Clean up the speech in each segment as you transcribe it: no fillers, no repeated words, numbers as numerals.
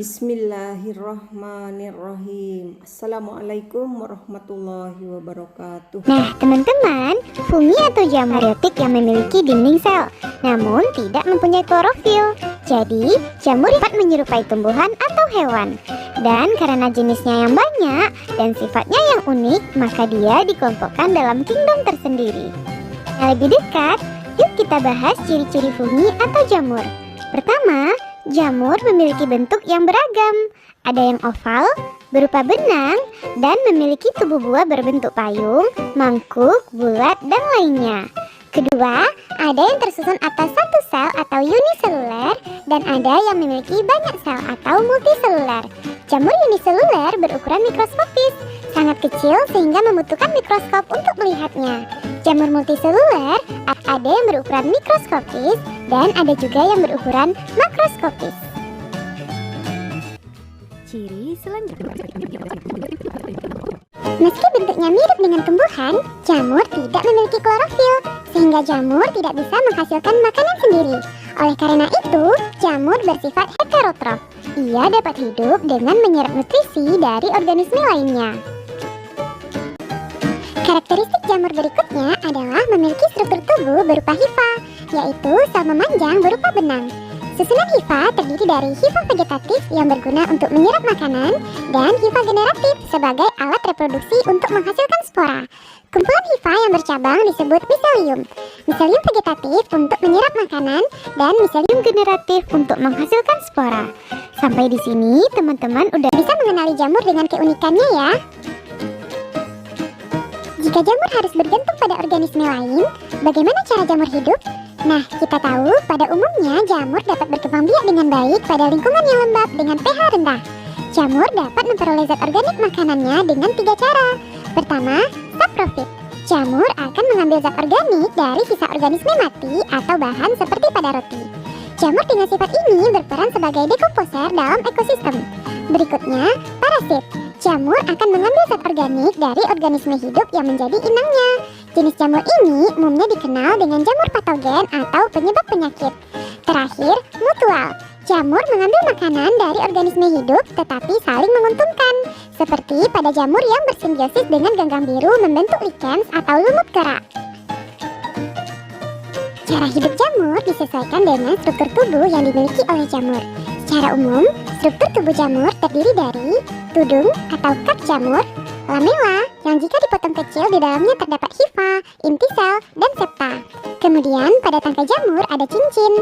Bismillahirrahmanirrahim. Assalamualaikum warahmatullahi wabarakatuh. Nah, teman-teman, fungi atau jamur biotik yang memiliki dinding sel, namun tidak mempunyai klorofil. Jadi, jamur dapat menyerupai tumbuhan atau hewan. Dan karena jenisnya yang banyak dan sifatnya yang unik, maka dia dikelompokkan dalam kingdom tersendiri. Nah, lebih dekat, yuk kita bahas ciri-ciri fungi atau jamur. Pertama, jamur memiliki bentuk yang beragam. Ada yang oval, berupa benang, dan memiliki tubuh buah berbentuk payung, mangkuk, bulat, dan lainnya. Kedua, ada yang tersusun atas satu sel atau uniseluler, dan ada yang memiliki banyak sel atau multiseluler. Jamur uniseluler berukuran mikroskopis, sangat kecil sehingga membutuhkan mikroskop untuk melihatnya. Jamur multiseluler ada yang berukuran mikroskopis dan ada juga yang berukuran makroskopis. Ciri selanjutnya. Meski bentuknya mirip dengan tumbuhan, jamur tidak memiliki klorofil, sehingga jamur tidak bisa menghasilkan makanan sendiri. Oleh karena itu, jamur bersifat heterotrof. Ia dapat hidup dengan menyerap nutrisi dari organisme lainnya. Karakteristik jamur berikutnya adalah memiliki struktur tubuh berupa hifa, yaitu sel memanjang berupa benang. Susunan hifa terdiri dari hifa vegetatif yang berguna untuk menyerap makanan dan hifa generatif sebagai alat reproduksi untuk menghasilkan spora. Kumpulan hifa yang bercabang disebut miselium. Miselium vegetatif untuk menyerap makanan dan miselium generatif untuk menghasilkan spora. Sampai di sini teman-teman udah bisa mengenali jamur dengan keunikannya ya. Jika jamur harus bergantung pada organisme lain, bagaimana cara jamur hidup? Nah, kita tahu pada umumnya jamur dapat berkembang biak dengan baik pada lingkungan yang lembab dengan pH rendah. Jamur dapat memperoleh zat organik makanannya dengan 3 cara. Pertama, saprofit. Jamur akan mengambil zat organik dari sisa organisme mati atau bahan seperti pada roti. Jamur dengan sifat ini berperan sebagai dekomposer dalam ekosistem. Berikutnya, parasit. Jamur akan mengambil zat organik dari organisme hidup yang menjadi inangnya. Jenis jamur ini umumnya dikenal dengan jamur patogen atau penyebab penyakit. Terakhir, mutual. Jamur mengambil makanan dari organisme hidup tetapi saling menguntungkan. Seperti pada jamur yang bersimbiosis dengan ganggang biru membentuk likens atau lumut kerak. Cara hidup jamur disesuaikan dengan struktur tubuh yang dimiliki oleh jamur. Secara umum, struktur tubuh jamur terdiri dari tudung atau kap jamur, lamela yang jika dipotong kecil di dalamnya terdapat hifa, inti sel, dan septa. Kemudian pada tangkai jamur ada cincin,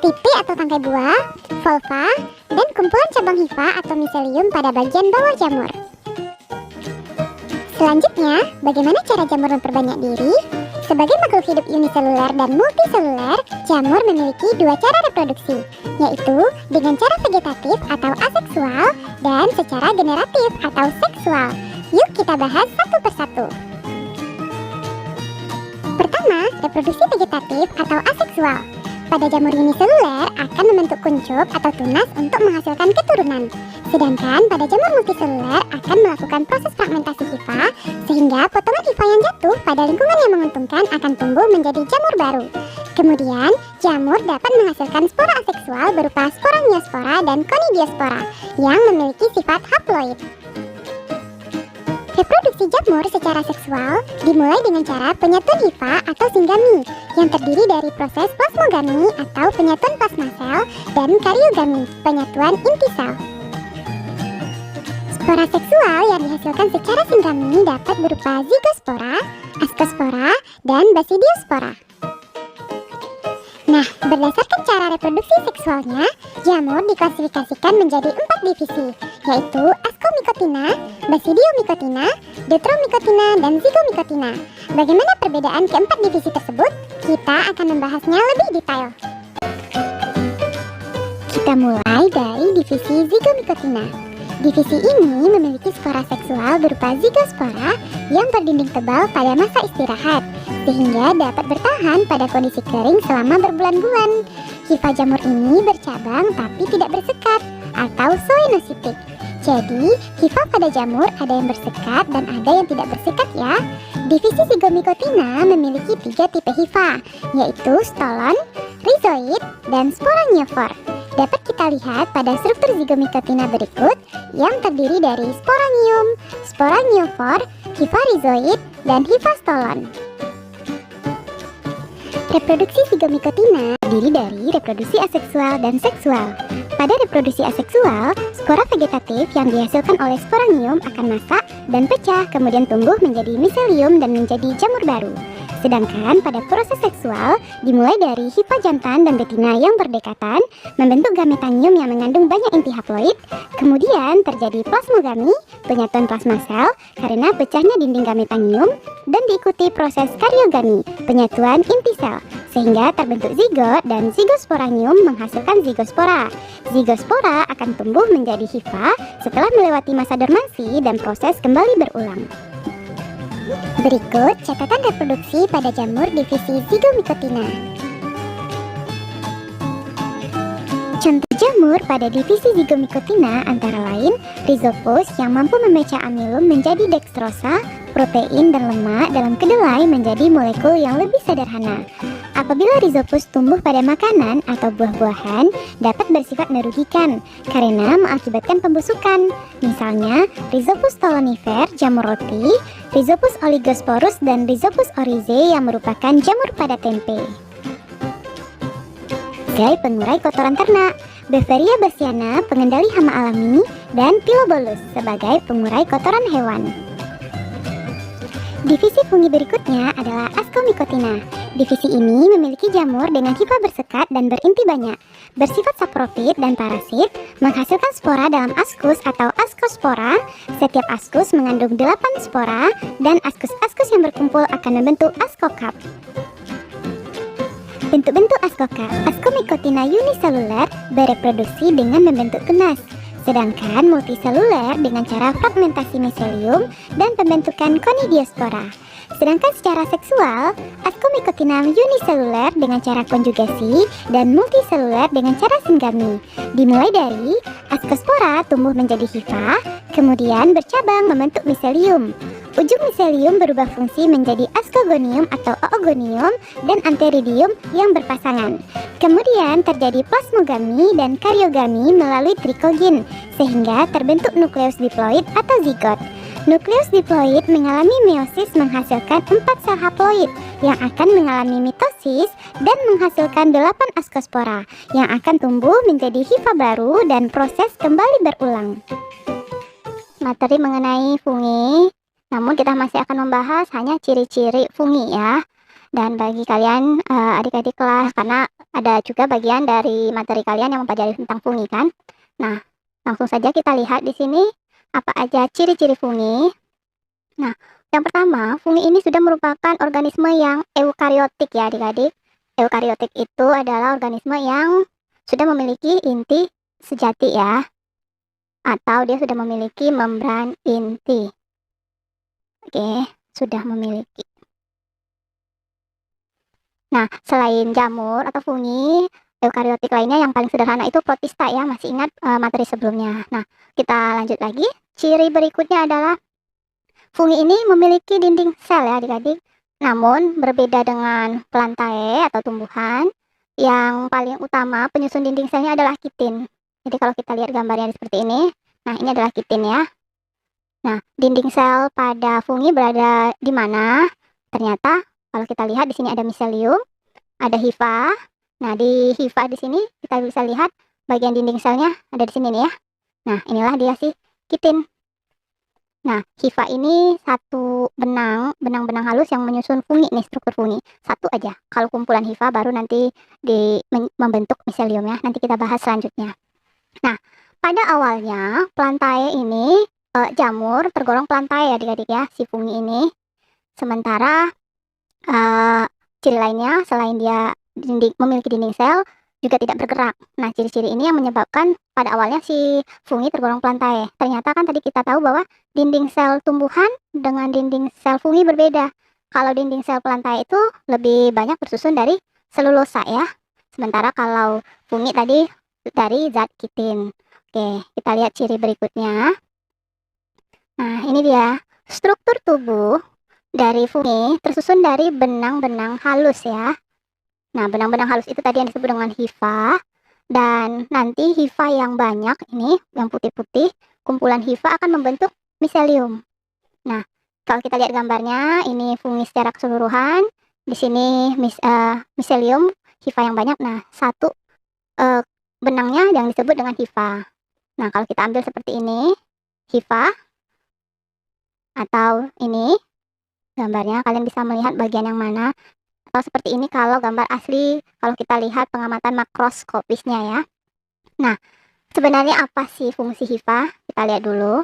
stipe atau tangkai buah, volva, dan kumpulan cabang hifa atau miselium pada bagian bawah jamur. Selanjutnya, bagaimana cara jamur memperbanyak diri? Sebagai makhluk hidup uniseluler dan multiseluler, jamur memiliki 2 cara reproduksi, yaitu dengan cara vegetatif atau aseksual dan secara generatif atau seksual. Yuk kita bahas satu persatu. Pertama, reproduksi vegetatif atau aseksual. Pada jamur uniseluler akan membentuk kuncup atau tunas untuk menghasilkan keturunan. Sedangkan pada jamur multiseluler akan melakukan proses fragmentasi hifa sehingga potongan hifa yang jatuh pada lingkungan yang menguntungkan akan tumbuh menjadi jamur baru. Kemudian, jamur dapat menghasilkan spora aseksual berupa sporangiosfora dan conidiospora yang memiliki sifat haploid. Reproduksi jamur secara seksual dimulai dengan cara penyatuan hifa atau singgami yang terdiri dari proses plasmogami atau penyatuan plasma sel dan karyogami, penyatuan inti sel. Spora seksual yang dihasilkan secara singgami dapat berupa zigospora, askospora, dan basidiospora. Nah, berdasarkan cara reproduksi seksualnya, jamur diklasifikasikan menjadi 4 divisi, yaitu askomikotina, basidiomikotina, deuteromikotina, dan zigomikotina. Bagaimana perbedaan keempat divisi tersebut? Kita akan membahasnya lebih detail. Kita mulai dari divisi zigomikotina. Divisi ini memiliki spora seksual berupa zigospora yang berdinding tebal pada masa istirahat, sehingga dapat bertahan pada kondisi kering selama berbulan-bulan. Hifa jamur ini bercabang tapi tidak bersekat atau zoenositik. Jadi, hifa pada jamur ada yang bersekat dan ada yang tidak bersekat ya. Divisi zigomikotina memiliki 3 tipe hifa, yaitu stolon, rhizoid, dan sporangiofor. Dapat kita lihat pada struktur zigomycotina berikut yang terdiri dari sporangium, sporangiofor, hifa rhizoid, dan hifa stolon. Reproduksi zigomycotina terdiri dari reproduksi aseksual dan seksual. Pada reproduksi aseksual, spora vegetatif yang dihasilkan oleh sporangium akan masak dan pecah, kemudian tumbuh menjadi miselium dan menjadi jamur baru. Sedangkan pada proses seksual, dimulai dari hifa jantan dan betina yang berdekatan, membentuk gametanium yang mengandung banyak inti haploid, kemudian terjadi plasmogami, penyatuan plasma sel karena pecahnya dinding gametanium, dan diikuti proses karyogami, penyatuan inti sel, sehingga terbentuk zigot dan zigosporangium menghasilkan zigospora. Zigospora akan tumbuh menjadi hifa setelah melewati masa dormansi dan proses kembali berulang. Berikut catatan reproduksi pada jamur divisi zigomycotina. Contoh jamur pada divisi zigomycotina antara lain Rhizopus yang mampu memecah amilum menjadi dextrosa, protein dan lemak dalam kedelai menjadi molekul yang lebih sederhana. Apabila Rhizopus tumbuh pada makanan atau buah-buahan, dapat bersifat merugikan karena mengakibatkan pembusukan. Misalnya, Rhizopus stolonifer, jamur roti, Rhizopus oligosporus, dan Rhizopus oryzae yang merupakan jamur pada tempe. Sebagai pengurai kotoran ternak, Beveria bassiana, pengendali hama alami, dan Pilobolus sebagai pengurai kotoran hewan. Divisi fungi berikutnya adalah Ascomycotina. Divisi ini memiliki jamur dengan hifa bersekat dan berinti banyak, bersifat saprofit dan parasit, menghasilkan spora dalam askus atau askospora. Setiap askus mengandung 8 spora, dan askus-askus yang berkumpul akan membentuk askokap. Bentuk-bentuk askokap. Ascomycotina uniseluler bereproduksi dengan membentuk tunas, sedangkan multiseluler dengan cara fragmentasi miselium dan pembentukan conidiospora. Sedangkan secara seksual, Ascomycotina uniseluler dengan cara konjugasi dan multiseluler dengan cara senggami. Dimulai dari askospora tumbuh menjadi hifa, kemudian bercabang membentuk miselium. Ujung miselium berubah fungsi menjadi askogonium atau oogonium dan anteridium yang berpasangan. Kemudian terjadi plasmogami dan karyogami melalui trikogin, sehingga terbentuk nukleus diploid atau zigot. Nukleus diploid mengalami meiosis menghasilkan 4 sel haploid yang akan mengalami mitosis dan menghasilkan 8 askospora yang akan tumbuh menjadi hifa baru dan proses kembali berulang. Materi mengenai fungi, namun kita masih akan membahas hanya ciri-ciri fungi ya. Dan bagi kalian adik-adik kelas, karena ada juga bagian dari materi kalian yang mempelajari tentang fungi kan. Nah, langsung saja kita lihat di sini apa aja ciri-ciri fungi. Nah, yang pertama, fungi ini sudah merupakan organisme yang eukariotik ya adik-adik. Eukariotik itu adalah organisme yang sudah memiliki inti sejati ya, atau dia sudah memiliki membran inti. Oke, sudah memiliki. Nah, selain jamur atau fungi, eukariotik lainnya yang paling sederhana itu protista ya, masih ingat materi sebelumnya. Nah, kita lanjut lagi. Ciri berikutnya adalah fungi ini memiliki dinding sel ya adik-adik. Namun berbeda dengan plantae atau tumbuhan, yang paling utama penyusun dinding selnya adalah kitin. Jadi kalau kita lihat gambarnya seperti ini, nah ini adalah kitin ya. Nah, dinding sel pada fungi berada di mana? Ternyata kalau kita lihat di sini ada miselium, ada hifa. Nah, di hifa di sini kita bisa lihat bagian dinding selnya ada di sini nih ya. Nah, inilah dia sih kitin. Nah, hifa ini satu benang-benang halus yang menyusun fungi nih, struktur fungi. Satu aja. Kalau kumpulan hifa baru nanti membentuk miselium ya. Nanti kita bahas selanjutnya. Nah, pada awalnya plantae ini jamur tergolong plantae ya adik-adik ya, si fungi ini. Sementara ciri lainnya selain dia memiliki dinding sel juga tidak bergerak. Nah, ciri-ciri ini yang menyebabkan pada awalnya si fungi tergolong plantae. Ternyata kan tadi kita tahu bahwa dinding sel tumbuhan dengan dinding sel fungi berbeda. Kalau dinding sel plantae itu lebih banyak bersusun dari selulosa ya. Sementara kalau fungi tadi dari zat kitin. Oke, kita lihat ciri berikutnya. Nah, ini dia. Struktur tubuh dari fungi tersusun dari benang-benang halus ya. Nah, benang-benang halus itu tadi yang disebut dengan hifa. Dan nanti hifa yang banyak ini, yang putih-putih, kumpulan hifa akan membentuk miselium. Nah, kalau kita lihat gambarnya, ini fungi secara keseluruhan. Di sini miselium, hifa yang banyak. Nah, satu benangnya yang disebut dengan hifa. Nah, kalau kita ambil seperti ini, hifa, atau ini gambarnya, kalian bisa melihat bagian yang mana. Atau seperti ini kalau gambar asli, kalau kita lihat pengamatan makroskopisnya ya. Nah, sebenarnya apa sih fungsi hifa? Kita lihat dulu.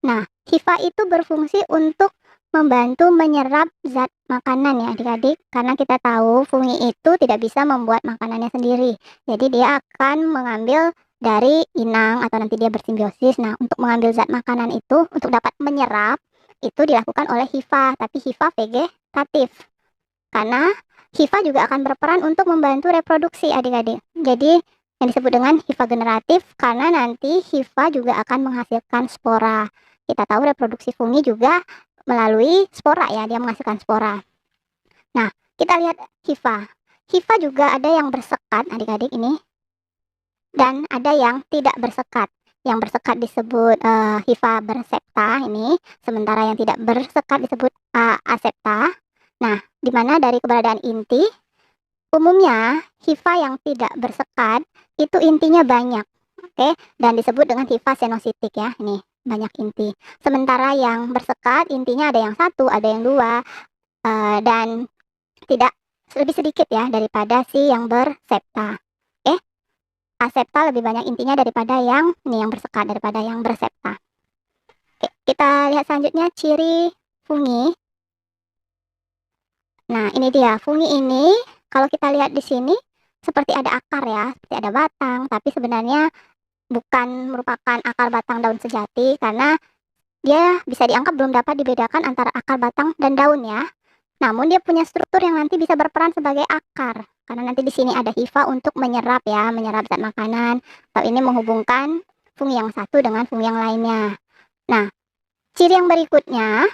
Nah, hifa itu berfungsi untuk membantu menyerap zat makanan ya adik-adik. Karena kita tahu fungi itu tidak bisa membuat makanannya sendiri. Jadi dia akan mengambil dari inang atau nanti dia bersimbiosis. Nah, untuk mengambil zat makanan itu, untuk dapat menyerap, itu dilakukan oleh hifa. Tapi hifa vegetatif. Karena hifa juga akan berperan untuk membantu reproduksi adik-adik. Jadi yang disebut dengan hifa generatif karena nanti hifa juga akan menghasilkan spora. Kita tahu reproduksi fungi juga melalui spora ya, dia menghasilkan spora. Nah, kita lihat hifa. Hifa juga ada yang bersekat adik-adik ini. Dan ada yang tidak bersekat. Yang bersekat disebut hifa bersepta ini, sementara yang tidak bersekat disebut asepta. Nah, di mana dari keberadaan inti, umumnya hifa yang tidak bersekat itu intinya banyak, oke, dan disebut dengan hifa senositik ya, ini banyak inti. Sementara yang bersekat intinya ada yang satu, ada yang dua, dan tidak lebih sedikit ya daripada si yang bersepta. Oke, asepta lebih banyak intinya daripada yang ini yang bersekat daripada yang bersepta. Oke, kita lihat selanjutnya ciri fungi. Nah, ini dia fungi ini. Kalau kita lihat di sini seperti ada akar ya, seperti ada batang, tapi sebenarnya bukan merupakan akar batang daun sejati karena dia bisa dianggap belum dapat dibedakan antara akar batang dan daun ya. Namun dia punya struktur yang nanti bisa berperan sebagai akar. Karena nanti di sini ada hifa untuk menyerap ya, menyerap zat makanan. Atau ini menghubungkan fungi yang satu dengan fungi yang lainnya. Nah, ciri yang berikutnya,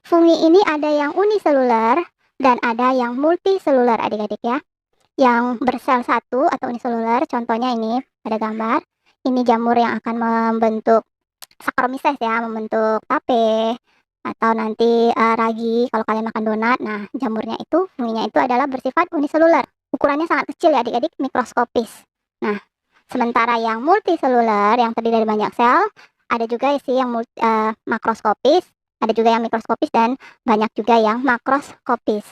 fungi ini ada yang uniseluler dan ada yang multiseluler adik-adik ya. Yang bersel satu atau uniseluler, contohnya ini ada gambar. Ini jamur yang akan membentuk Saccharomyces ya, membentuk tape atau nanti ragi kalau kalian makan donat. Nah, jamurnya itu, funginya itu adalah bersifat uniseluler. Ukurannya sangat kecil ya adik-adik, mikroskopis. Nah, sementara yang multiseluler yang terdiri dari banyak sel, ada juga sih yang makroskopis, ada juga yang mikroskopis dan banyak juga yang makroskopis.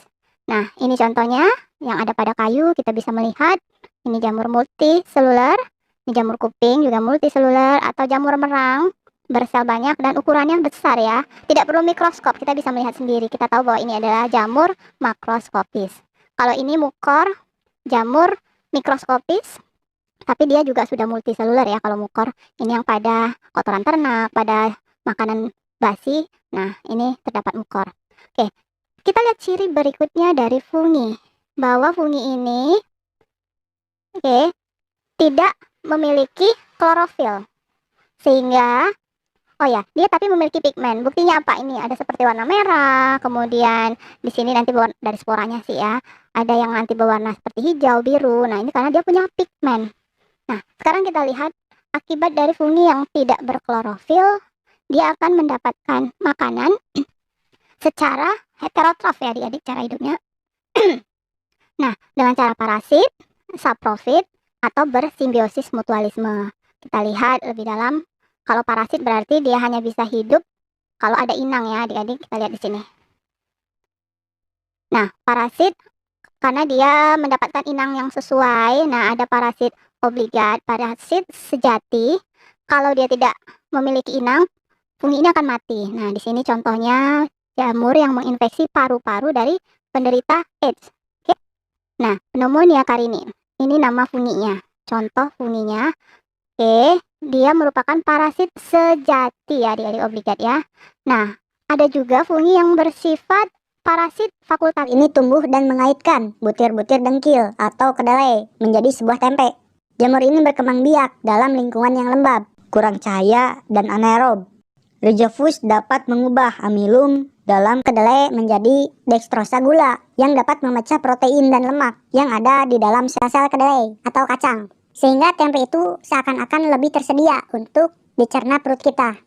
Nah, ini contohnya yang ada pada kayu, kita bisa melihat ini jamur multiseluler, ini jamur kuping juga multiseluler atau jamur merang bersel banyak dan ukurannya besar ya. Tidak perlu mikroskop, kita bisa melihat sendiri. Kita tahu bahwa ini adalah jamur makroskopis. Kalau ini mukor, jamur mikroskopis, tapi dia juga sudah multiseluler ya kalau mukor. Ini yang pada kotoran ternak, pada makanan basi. Nah, ini terdapat mukor. Oke, kita lihat ciri berikutnya dari fungi. Bahwa fungi ini tidak memiliki klorofil. Sehingga oh ya, dia tapi memiliki pigmen. Buktinya apa? Ini ada seperti warna merah, kemudian di sini nanti dari sporanya sih ya. Ada yang nanti berwarna seperti hijau, biru. Nah, ini karena dia punya pigmen. Nah, sekarang kita lihat akibat dari fungi yang tidak berklorofil, dia akan mendapatkan makanan secara heterotrof ya adik-adik cara hidupnya. Nah, dengan cara parasit, saprofit, atau bersimbiosis mutualisme. Kita lihat lebih dalam. Kalau parasit berarti dia hanya bisa hidup kalau ada inang ya adik-adik, kita lihat di sini. Nah, parasit karena dia mendapatkan inang yang sesuai. Nah, ada parasit obligat, parasit sejati. Kalau dia tidak memiliki inang, fungi ini akan mati. Nah, di sini contohnya jamur yang menginfeksi paru-paru dari penderita AIDS. Oke. Nah, pneumonia carini. Ini nama funginya. Contoh funginya. Oke, dia merupakan parasit sejati ya adik-adik obligat ya. Nah, ada juga fungi yang bersifat parasit fakultatif. Ini tumbuh dan mengaitkan butir-butir dengkil atau kedelai menjadi sebuah tempe. Jamur ini berkembang biak dalam lingkungan yang lembab, kurang cahaya, dan anaerob. Rhizopus dapat mengubah amilum dalam kedelai menjadi dextrosa gula yang dapat memecah protein dan lemak yang ada di dalam sel-sel kedelai atau kacang. Sehingga tempe itu seakan-akan lebih tersedia untuk dicerna perut kita.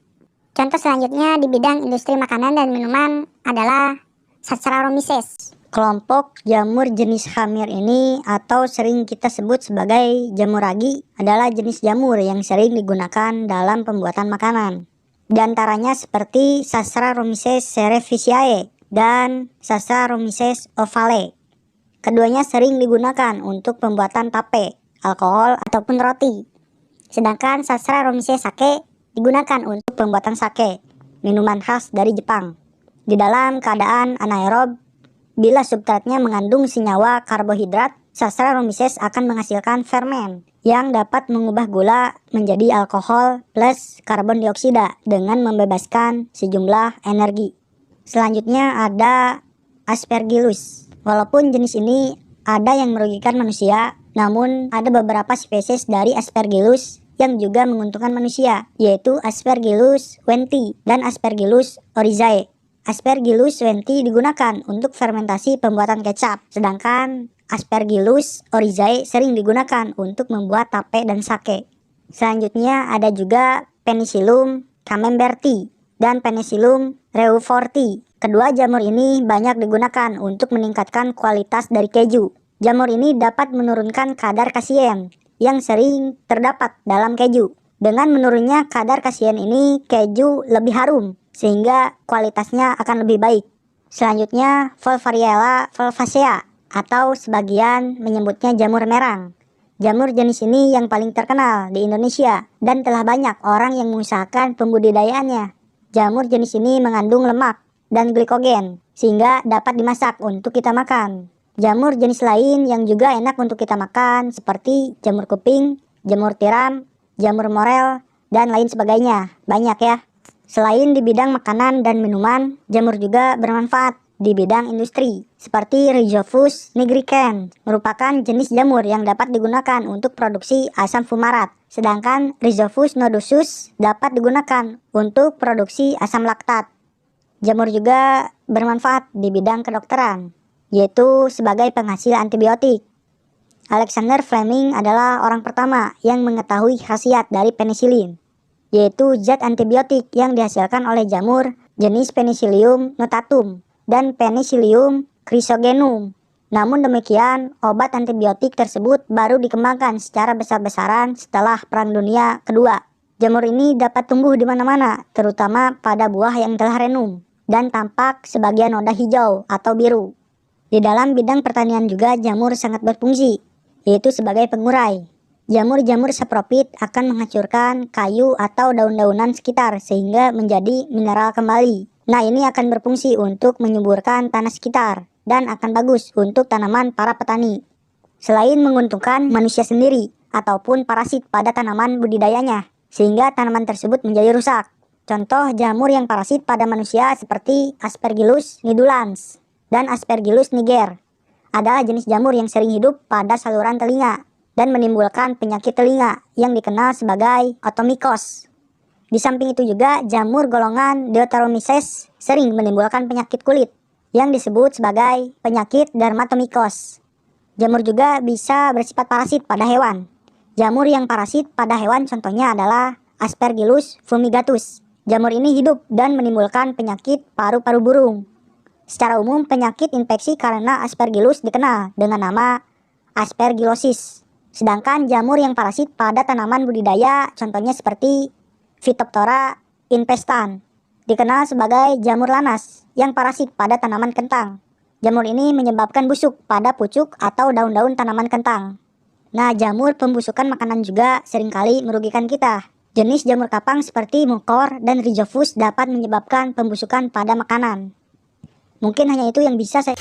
Contoh selanjutnya di bidang industri makanan dan minuman adalah Saccharomyces. Kelompok jamur jenis hamir ini atau sering kita sebut sebagai jamur ragi adalah jenis jamur yang sering digunakan dalam pembuatan makanan. Di antaranya seperti Saccharomyces cerevisiae dan Saccharomyces ovale. Keduanya sering digunakan untuk pembuatan tape, alkohol ataupun roti. Sedangkan Saccharomyces sake digunakan untuk pembuatan sake, minuman khas dari Jepang. Di dalam keadaan anaerob, bila substratnya mengandung senyawa karbohidrat, Saccharomyces akan menghasilkan fermen yang dapat mengubah gula menjadi alkohol plus karbon dioksida dengan membebaskan sejumlah energi. Selanjutnya ada Aspergillus. Walaupun jenis ini ada yang merugikan manusia, namun ada beberapa spesies dari Aspergillus yang juga menguntungkan manusia, yaitu Aspergillus wenti dan Aspergillus oryzae. Aspergillus wenti digunakan untuk fermentasi pembuatan kecap, sedangkan Aspergillus oryzae sering digunakan untuk membuat tape dan sake. Selanjutnya ada juga Penicillium camemberti dan Penicillium reuforti. Kedua jamur ini banyak digunakan untuk meningkatkan kualitas dari keju. Jamur ini dapat menurunkan kadar kasien yang sering terdapat dalam keju. Dengan menurunnya kadar kasien ini, keju lebih harum, sehingga kualitasnya akan lebih baik. Selanjutnya Volvariella volvacea atau sebagian menyebutnya jamur merang. Jamur jenis ini yang paling terkenal di Indonesia dan telah banyak orang yang mengusahakan pembudidayaannya. Jamur jenis ini mengandung lemak dan glikogen sehingga dapat dimasak untuk kita makan. Jamur jenis lain yang juga enak untuk kita makan seperti jamur kuping, jamur tiram, jamur morel, dan lain sebagainya. Banyak ya. Selain di bidang makanan dan minuman, jamur juga bermanfaat di bidang industri, seperti Rhizopus nigricans, merupakan jenis jamur yang dapat digunakan untuk produksi asam fumarat, sedangkan Rhizopus nodosus dapat digunakan untuk produksi asam laktat. Jamur juga bermanfaat di bidang kedokteran, yaitu sebagai penghasil antibiotik. Alexander Fleming adalah orang pertama yang mengetahui khasiat dari penisilin, yaitu zat antibiotik yang dihasilkan oleh jamur jenis Penicillium notatum dan Penicillium chrysogenum. Namun demikian, obat antibiotik tersebut baru dikembangkan secara besar-besaran setelah Perang Dunia Kedua. Jamur ini dapat tumbuh di mana-mana, terutama pada buah yang telah renum dan tampak sebagian noda hijau atau biru. Di dalam bidang pertanian juga jamur sangat berfungsi, yaitu sebagai pengurai. Jamur-jamur sapropit akan menghancurkan kayu atau daun-daunan sekitar sehingga menjadi mineral kembali. Nah, ini akan berfungsi untuk menyuburkan tanah sekitar dan akan bagus untuk tanaman para petani. Selain menguntungkan manusia sendiri ataupun parasit pada tanaman budidayanya, sehingga tanaman tersebut menjadi rusak. Contoh jamur yang parasit pada manusia seperti Aspergillus nidulans dan Aspergillus niger adalah jenis jamur yang sering hidup pada saluran telinga dan menimbulkan penyakit telinga yang dikenal sebagai otomikos. Di samping itu juga jamur golongan Deuteromyces sering menimbulkan penyakit kulit yang disebut sebagai penyakit dermatomikos. Jamur juga bisa bersifat parasit pada hewan. Jamur yang parasit pada hewan contohnya adalah Aspergillus fumigatus. Jamur ini hidup dan menimbulkan penyakit paru-paru burung. Secara umum, penyakit infeksi karena Aspergillus dikenal dengan nama aspergillosis. Sedangkan jamur yang parasit pada tanaman budidaya contohnya seperti Phytophthora infestan, dikenal sebagai jamur lanas yang parasit pada tanaman kentang. Jamur ini menyebabkan busuk pada pucuk atau daun-daun tanaman kentang. Nah, jamur pembusukan makanan juga seringkali merugikan kita. Jenis jamur kapang seperti mukor dan Rhizopus dapat menyebabkan pembusukan pada makanan. Mungkin hanya itu yang bisa saya